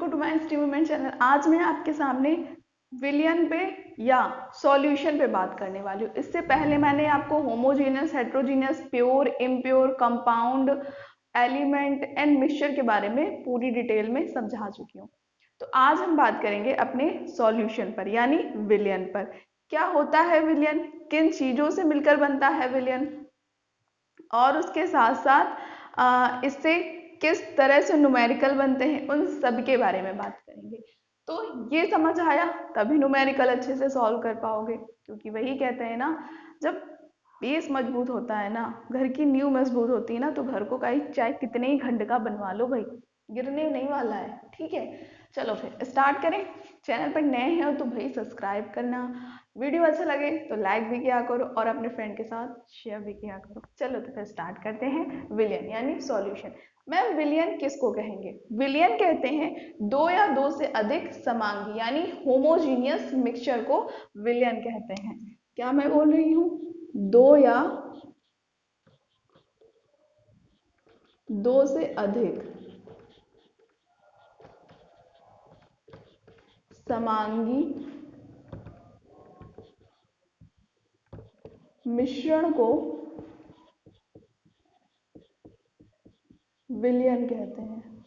Welcome to my instrument channel. आज मैं आपके सामने विलयन पे या सॉल्यूशन पे बात करने वाली हूँ। इससे पहले मैंने आपको homogeneous, heterogeneous, pure, impure, compound, element and mixture के बारे में पूरी डिटेल में समझा चुकी हूँ। तो आज हम बात करेंगे अपने सॉल्यूशन पर यानी विलयन पर। क्या होता है विलयन, किन चीजों से मिलकर बनता है विलयन, और उसके साथ साथ इससे किस तरह से न्यूमेरिकल बनते हैं, उन सब के बारे में बात करेंगे। तो ये समझ आया तभी न्यूमेरिकल अच्छे से सॉल्व कर पाओगे, क्योंकि वही कहते हैं ना, जब बेस मजबूत होता है ना, घर की नींव मजबूत होती है ना, तो घर को कहीं चाहे कितने ही खंड का बनवा लो भाई, गिरने नहीं वाला है। ठीक है, चलो फिर स्टार्ट करें। चैनल पर नए हैं तो भाई सब्सक्राइब करना, वीडियो अच्छा लगे तो लाइक भी किया करो और अपने फ्रेंड के साथ शेयर भी किया करो। चलो तो फिर स्टार्ट करते हैं। विलयन यानी सॉल्यूशन। मैम विलयन किसको कहेंगे? विलयन कहते हैं दो या दो से अधिक समांगी यानी होमोजीनियस मिक्सचर को विलयन कहते हैं। क्या मैं बोल रही हूँ? दो से अधिक समांगी मिश्रण को विलयन कहते हैं।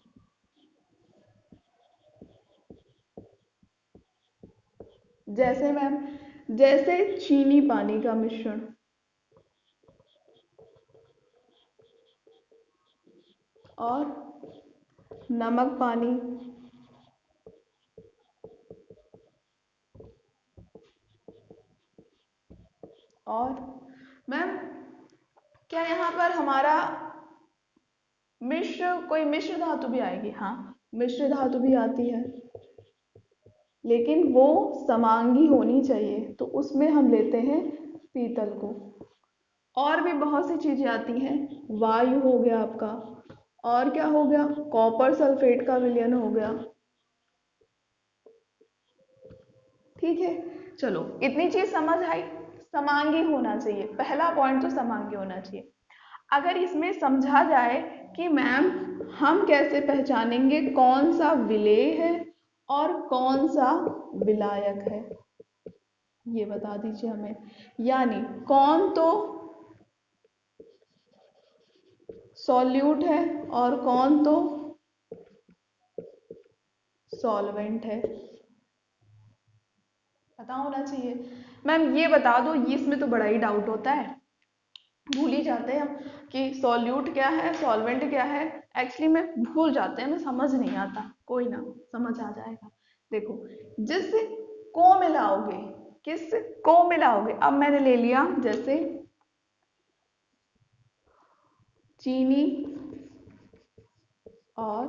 जैसे मैम, जैसे चीनी पानी का मिश्रण और नमक पानी और मैम क्या यहाँ पर हमारा कोई मिश्र धातु भी आएगी? हाँ, मिश्र धातु भी आती है, लेकिन वो समांगी होनी चाहिए, तो उसमें हम लेते हैं पीतल को। और भी बहुत सी चीजें आती हैं, वायु हो गया आपका, और क्या हो गया, कॉपर सल्फेट का विलयन हो गया। ठीक है, चलो इतनी चीज समझ आई। समांगी होना चाहिए, पहला पॉइंट तो समांगी होना चाहिए। अगर इसमें समझा जाए कि मैम हम कैसे पहचानेंगे कौन सा विलेय है और कौन सा विलायक है, ये बता दीजिए हमें। यानी कौन तो सॉल्यूट है और कौन तो सॉल्वेंट है, पता होना चाहिए। मैम ये बता दो, ये इसमें तो बड़ा ही डाउट होता है, भूल ही जाते हैं हम कि सॉल्यूट क्या है, सॉल्वेंट क्या है। एक्चुअली में भूल जाते हैं, हमें समझ नहीं आता। कोई ना, समझ आ जाएगा। देखो, जिस को मिलाओगे, किस को मिलाओगे, अब मैंने ले लिया जैसे चीनी और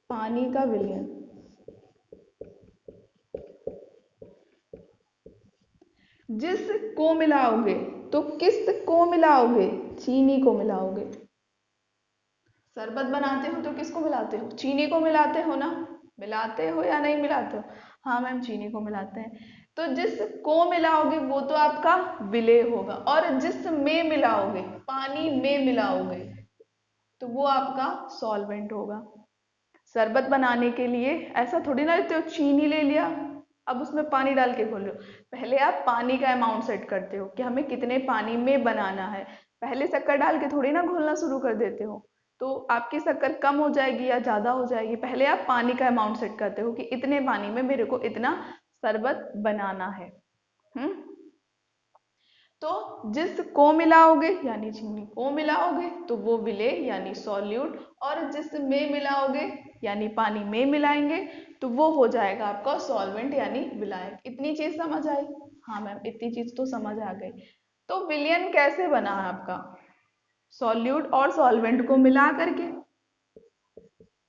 पानी का विलयन। जिस को मिलाओगे तो किस को मिलाओगे? चीनी को मिलाओगे। शरबत बनाते हो तो किसको मिलाते हो? चीनी को मिलाते हो ना? मिलाते हो या नहीं मिलाते हो? हाँ मैम, चीनी को मिलाते हैं। तो जिस को मिलाओगे वो तो आपका विलेय होगा, और जिस में मिलाओगे, पानी में मिलाओगे, तो वो आपका सॉल्वेंट होगा। शरबत बनाने के लिए ऐसा थोड़ी ना लेते हो, चीनी ले लिया, अब उसमें पानी डाल के घोल लो। पहले आप पानी का अमाउंट सेट करते हो कि हमें कितने पानी में बनाना है, पहले शक्कर डाल के थोड़ी ना घोलना शुरू कर देते हो। तो आपकी शक्कर कम हो जाएगी या ज्यादा हो जाएगी, पहले आप पानी का अमाउंट सेट करते हो कि इतने पानी में मेरे को इतना शरबत बनाना है। तो जिस को मिलाओगे यानी चीनी को मिलाओगे तो वो विलेय यानी सॉल्यूट, और जिस में मिलाओगे यानी पानी में मिलाएंगे तो वो हो जाएगा आपका सॉल्वेंट यानी विलायक। इतनी चीज समझ आई? हाँ मैम, इतनी चीज तो समझ आ गई। तो विलयन कैसे बना है आपका? सॉल्यूट और सॉल्वेंट को मिला करके,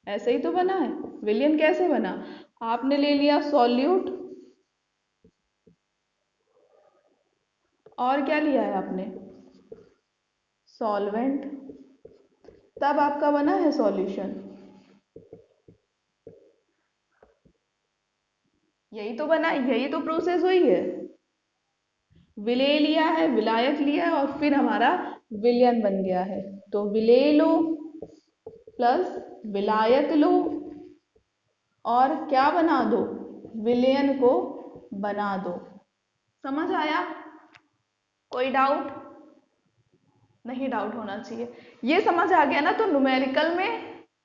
ऐसे ही तो बना है। विलयन कैसे बना? आपने ले लिया सॉल्यूट, और क्या लिया है आपने? सॉल्वेंट, तब आपका बना है सॉल्यूशन। यही तो बना, यही तो प्रोसेस हुई है। विलेय लिया है, विलायक लिया है, और फिर हमारा विलयन बन गया है। तो विलेय लो, प्लस विलायक लो और क्या बना दो, विलयन को बना दो। समझ आया? कोई डाउट? नहीं डाउट होना चाहिए। ये समझ आ गया ना, तो न्यूमेरिकल में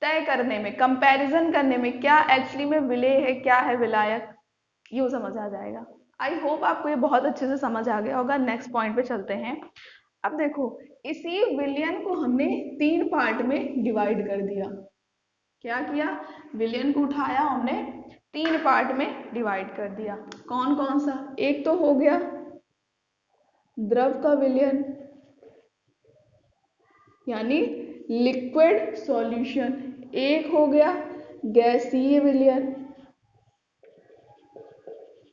तय करने में, कंपैरिजन करने में क्या एक्चुअली में विलेय है, क्या है विलायक, यूँ समझ आ जाएगा। आई होप आपको ये बहुत अच्छे से समझ आ गया होगा। नेक्स्ट पॉइंट पे चलते हैं। अब देखो, इसी विलयन को हमने 3 पार्ट में डिवाइड कर दिया। क्या किया? विलयन को उठाया, हमने 3 पार्ट में डिवाइड कर दिया। कौन कौन सा? एक तो हो गया द्रव का विलयन यानी लिक्विड सॉल्यूशन, एक हो गया गैसीय विलयन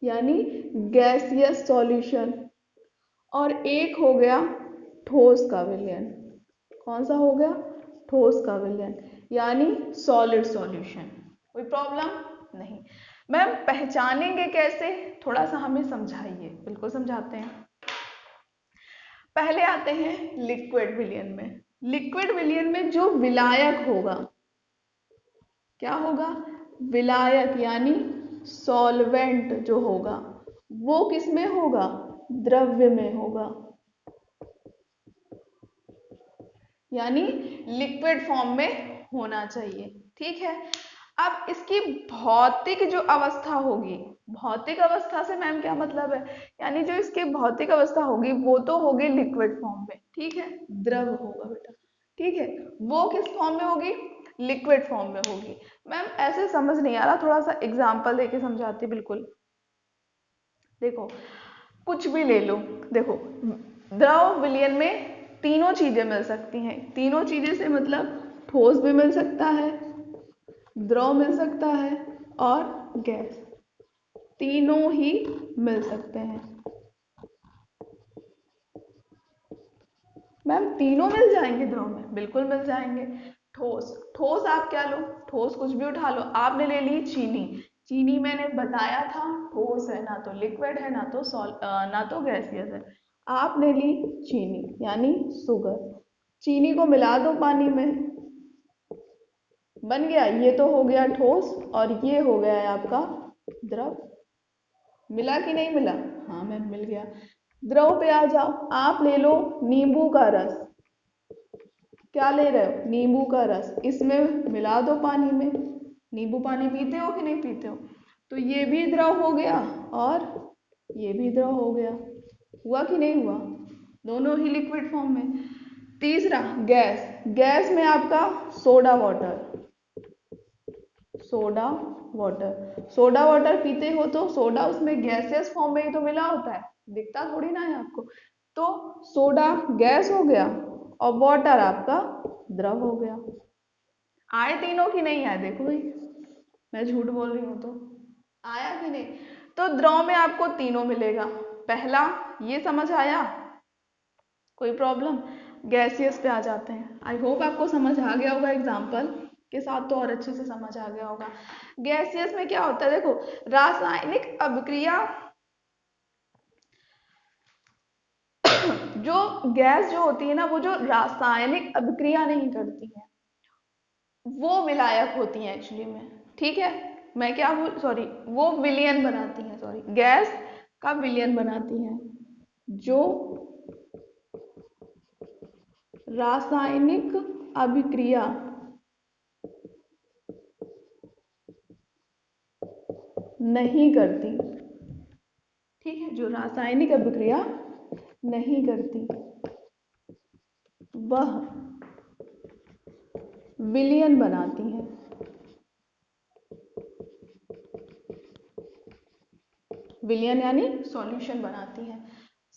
यानी गैसियस सॉल्यूशन, और एक हो गया ठोस का विलयन। कौन सा हो गया? ठोस का विलयन यानी सॉलिड सॉल्यूशन। कोई प्रॉब्लम नहीं। मैम पहचानेंगे कैसे, थोड़ा सा हमें समझाइए। बिल्कुल समझाते हैं। पहले आते हैं लिक्विड विलयन में। लिक्विड विलयन में जो विलायक होगा, क्या होगा? विलायक यानी सॉल्वेंट जो होगा वो किस में होगा? द्रव्य में होगा, यानी लिक्विड फॉर्म में होना चाहिए। ठीक है। अब इसकी भौतिक जो अवस्था होगी, भौतिक अवस्था से मैम क्या मतलब है, यानी जो इसकी भौतिक अवस्था होगी वो तो होगी लिक्विड फॉर्म में, ठीक है, द्रव होगा बेटा, ठीक है। वो किस फॉर्म में होगी? लिक्विड फॉर्म में होगी। मैम ऐसे समझ नहीं आ रहा, थोड़ा सा एग्जाम्पल देके समझाती। बिल्कुल देखो, कुछ भी ले लो। देखो, द्रव विलयन में तीनों चीजें मिल सकती हैं। तीनों चीजें से मतलब ठोस भी मिल सकता है, द्रव मिल सकता है और गैस, तीनों ही मिल सकते हैं। मैम तीनों मिल जाएंगे द्रव में? बिल्कुल मिल जाएंगे। ठोस, ठोस आप क्या लो, ठोस कुछ भी उठा लो। आपने ले ली चीनी, चीनी मैंने बताया था ठोस है, ना तो लिक्विड है, ना तो गैसियस है। आपने ली चीनी यानी शुगर, चीनी को मिला दो पानी में, बन गया, ये तो हो गया ठोस और ये हो गया है आपका द्रव। मिला कि नहीं मिला? हाँ मैम मिल गया। द्रव पे आ जाओ, आप ले लो नींबू का रस। क्या ले रहे हो? नींबू का रस, इसमें मिला दो पानी में। नींबू पानी पीते हो कि नहीं पीते हो? तो ये भी द्रव हो गया और ये भी द्रव हो गया। हुआ कि नहीं हुआ? दोनों ही लिक्विड फॉर्म में। तीसरा गैस, गैस में आपका soda water, soda water, soda water पीते हो तो सोडा उसमें गैसियस फॉर्म में ही तो मिला होता है, दिखता थोड़ी ना है आपको। तो सोडा गैस हो गया और वाटर आपका द्रव हो गया। आए तीनों की नहीं आए? देखो भाई, मैं झूठ बोल रही हूँ तो आया कि नहीं? तो द्रव में आपको तीनों मिलेगा। पहला ये समझ आया? कोई प्रॉब्लम? गैसियस पे आ जाते हैं। आई होप आपको समझ आ गया होगा, एग्जाम्पल के साथ तो और अच्छे से समझ आ गया होगा। गैसियस में क्या होता है? देखो, रासायनिक अभिक्रिया जो गैस जो होती है ना, वो जो रासायनिक अभिक्रिया नहीं करती है वो विलायक होती है एक्चुअली में, ठीक है। मैं क्या बोल, सॉरी, वो विलयन बनाती हैं, सॉरी, गैस का विलयन बनाती हैं जो रासायनिक अभिक्रिया नहीं करती, ठीक है, जो रासायनिक अभिक्रिया नहीं करती वह विलयन बनाती हैं। विलयन यानी सॉल्यूशन बनाती हैं।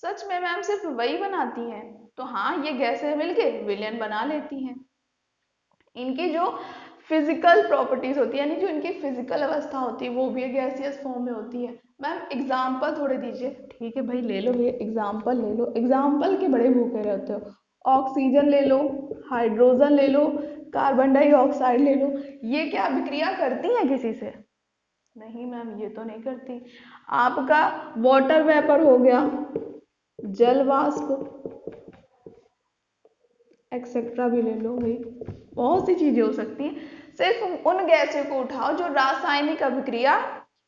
सच में मैम सिर्फ वही बनाती हैं? तो हाँ, ये गैसें मिलके विलयन बना लेती हैं। इनकी जो फिजिकल प्रॉपर्टीज होती है, यानी जो इनकी फिजिकल अवस्था होती है वो भी गैसियस फॉर्म में होती है। मैम एग्जाम्पल थोड़े दीजिए। ठीक है भाई, ले लो ये एग्जाम्पल, ले लो एग्जाम्पल के बड़े भूखे रहते हो। ऑक्सीजन ले लो, हाइड्रोजन ले लो, कार्बन डाइऑक्साइड ले लो, ये क्या अभिक्रिया करती हैं किसी से? नहीं मैम, ये तो नहीं करती। आपका वाटर वेपर हो गया, जल वाष्प, एक्सेट्रा भी ले लो भाई, बहुत सी चीजें हो सकती हैं। सिर्फ उन गैसों को उठाओ जो रासायनिक अभिक्रिया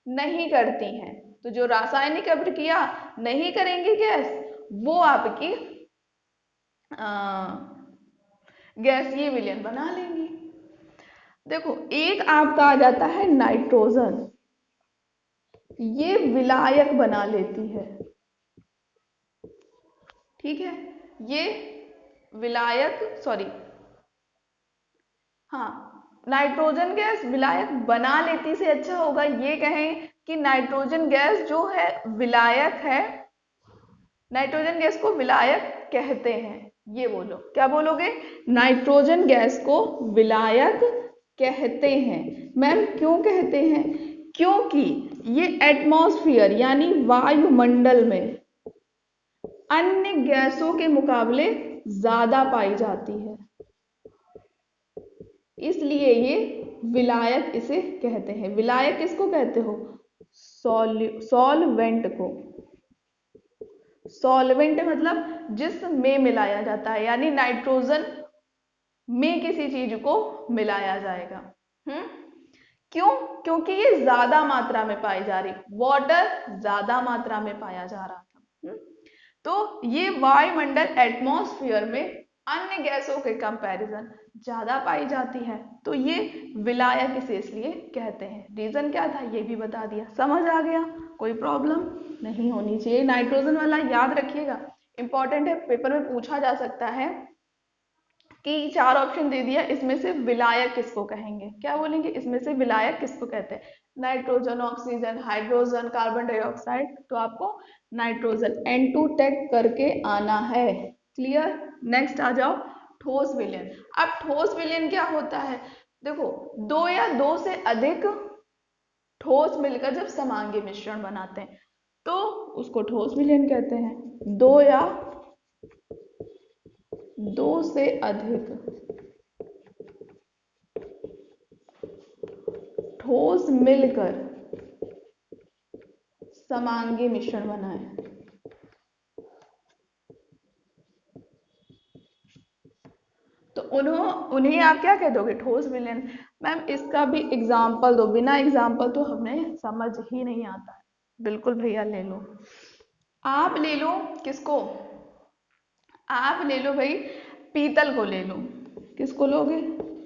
नहीं करती हैं। तो जो रासायनिक अभिक्रिया नहीं करेंगी गैस, वो आपकी गैसीय विलयन बना लेंगी। देखो, एक आपका आ जाता है नाइट्रोजन, ये विलायक बना लेती है, ठीक है, ये विलायक, सॉरी, हाँ, नाइट्रोजन गैस विलायक बना लेती से अच्छा होगा ये कहें कि नाइट्रोजन गैस जो है विलायक है, नाइट्रोजन गैस को विलायक कहते हैं। ये बोलो, क्या बोलोगे? नाइट्रोजन गैस को विलायक कहते हैं। मैम क्यों कहते हैं? क्योंकि ये एटमॉस्फेयर यानी वायुमंडल में अन्य गैसों के मुकाबले ज्यादा पाई जाती है, इसलिए ये विलायक इसे कहते हैं। विलायक किसको कहते हो? सॉल्वेंट को। सॉल्वेंट मतलब जिसमें मिलाया जाता है, यानी नाइट्रोजन में किसी चीज को मिलाया जाएगा। क्यों? क्योंकि ये ज्यादा मात्रा में पाई जा रही, वाटर ज्यादा मात्रा में पाया जा रहा था। तो ये वायुमंडल एटमॉस्फेयर में अन्य गैसों के कंपैरिजन ज्यादा पाई जाती है, तो ये विलायक इसे इसलिए कहते हैं। रीजन क्या था ये भी बता दिया, समझ आ गया? कोई प्रॉब्लम नहीं होनी चाहिए। नाइट्रोजन वाला याद रखिएगा, इंपॉर्टेंट है, पेपर में पूछा जा सकता है कि 4 ऑप्शन दे दिया, इसमें से विलायक किसको कहेंगे? क्या बोलेंगे? इसमें से विलायक किसको कहते हैं? Nitrogen, oxygen, hydrogen, carbon dioxide. तो आपको नाइट्रोजन N2 टैग करके आना है। क्लियर? नेक्स्ट आ जाओ, ठोस विलयन। अब ठोस विलयन क्या होता है? देखो, 2 या 2 से अधिक ठोस मिलकर जब समांगी मिश्रण बनाते हैं तो उसको ठोस विलयन कहते हैं। 2 या 2 से अधिक ठोस मिलकर समांगी मिश्रण बनाए तो उन्हें आप क्या कह दोगे? ठोस विलयन। मैम इसका भी एग्जाम्पल दो, बिना एग्जाम्पल तो हमें समझ ही नहीं आता है। बिल्कुल भैया, ले लो, आप ले लो, किसको? आप ले लो भाई, पीतल को ले लो। किसको लोगे?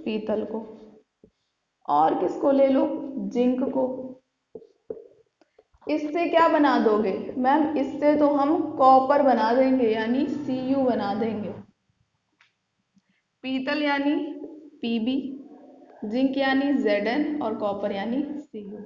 पीतल को। और किसको ले लो? जिंक को। इससे क्या बना दोगे? मैम इससे तो हम कॉपर बना देंगे, यानी Cu बना देंगे। पीतल यानी Pb, जिंक यानी Zn और कॉपर यानी Cu।